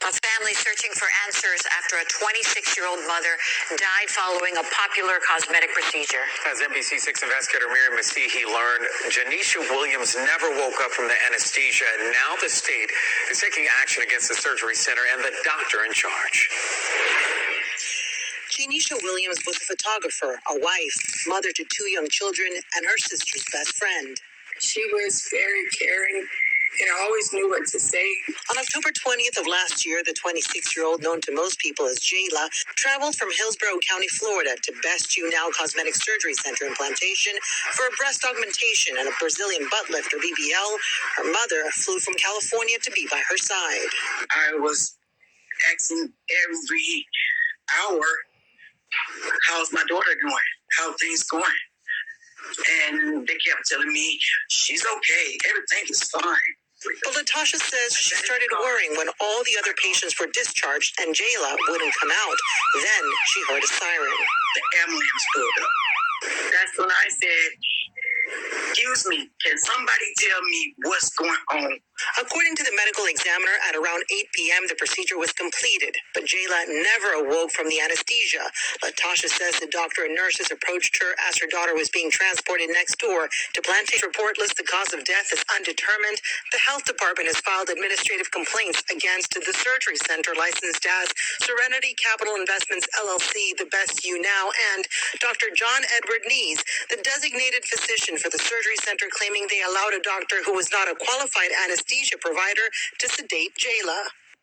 A family searching for answers after a 26-year-old mother died following a popular cosmetic procedure. As NBC6 investigator Miriam Masihi learned, Janisha Williams never woke up from the anesthesia, and now the state is taking action against the surgery center and the doctor in charge. Janisha Williams was a photographer, a wife, mother to 2 young children, and her sister's best friend. She was very caring and always knew what to say. On October 20th of last year, the 26-year-old, known to most people as JAYLA, traveled from Hillsborough County, Florida to Best You Now Cosmetic Surgery Center in Plantation for a breast augmentation and a Brazilian butt lift, or BBL. Her mother flew from California to be by her side. I was asking every hour, how's my daughter doing? How are things going? And they kept telling me, she's okay, everything is fine. But Latasha says she started worrying when all the other patients were discharged and JAYLA wouldn't come out. Then she heard a siren. The ambulance pulled up. That's when I said, excuse me, can somebody tell me what's going on? According to the medical examiner, at around 8 p.m., the procedure was completed, but JAYLA never awoke from the anesthesia. Latasha says the doctor and nurses approached her as her daughter was being transported next door to Plantation. Report lists the cause of death as undetermined. The health department has filed administrative complaints against the surgery center licensed as Serenity Capital Investments, LLC, the Best You Now, and Dr. John Edward Nees, the designated physician for the surgery center, claiming they allowed a doctor who was not a qualified anesthesia provider to sedate JAYLA.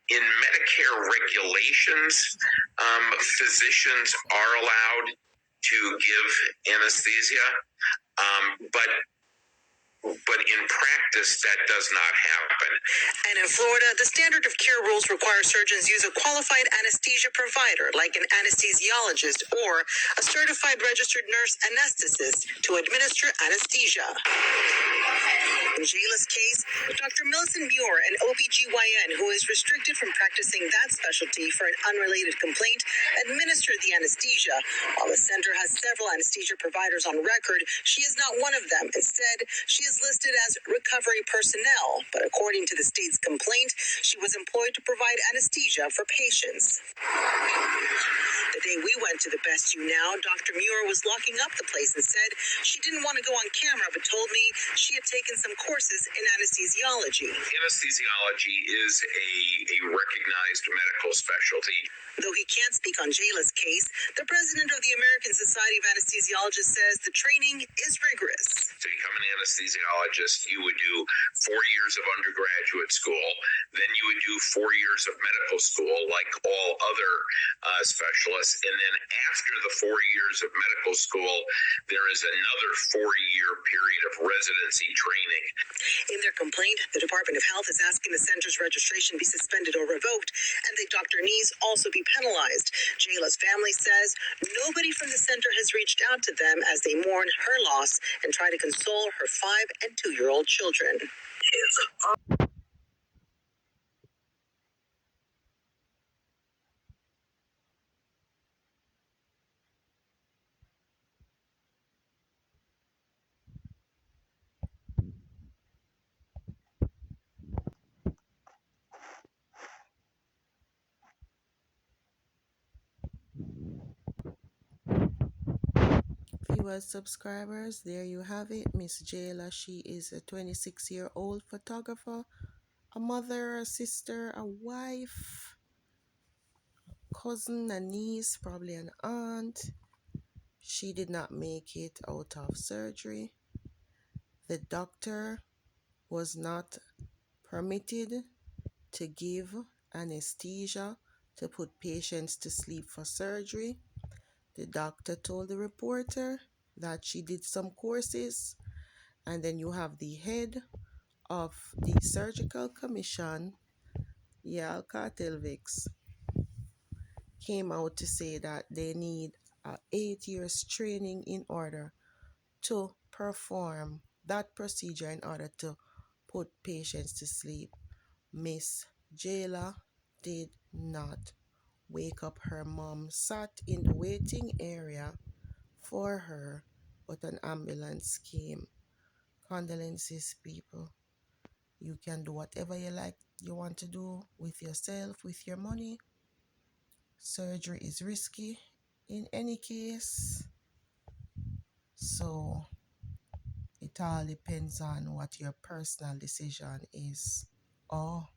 In Medicare regulations, physicians are allowed to give anesthesia, but in practice, that does not happen. And in Florida, the standard of care rules require surgeons use a qualified anesthesia provider, like an anesthesiologist or a certified registered nurse anesthetist, to administer anesthesia. In JAYLA's case, Dr. Millicent Muir, an OBGYN who is restricted from practicing that specialty for an unrelated complaint, administered the anesthesia. While the center has several anesthesia providers on record, she is not one of them. Instead, she is listed as recovery personnel, but according to the state's complaint, she was employed to provide anesthesia for patients. The day we went to the Best You Now, Dr. Muir was locking up the place and said she didn't want to go on camera, but told me she had taken some courses in anesthesiology. Anesthesiology is a recognized medical specialty. Though he can't speak on JAYLA's case, the president of the American Society of Anesthesiologists says the training is rigorous. To become an anesthesiologist, you would do 4 years of undergraduate school, then you would do 4 years of medical school like all other specialists, and then after the 4 years of medical school, there is another 4-year period of residency training. In their complaint, the Department of Health is asking the center's registration be suspended or revoked, and that Dr. Nees also be penalized. JAYLA's family says nobody from the center has reached out to them as they mourn her loss and try to console her 5- and 2-year-old children. Viewers, subscribers, there you have it. Miss JAYLA, she is a 26-year-old photographer, a mother, a sister, a wife, cousin, a niece, probably an aunt. She did not make it out of surgery. The doctor was not permitted to give anesthesia to put patients to sleep for surgery. The doctor told the reporter that she did some courses, and then you have the head of the surgical commission, JAYLA Cartelvix, came out to say that they need 8 years training in order to perform that procedure, in order to put patients to sleep. Miss JAYLA did not wake up. Her mom sat in the waiting area for her, but an ambulance came. Condolences, people. You can do whatever you want to do with yourself, with your money. Surgery is risky in any case. So it all depends on what your personal decision is. Or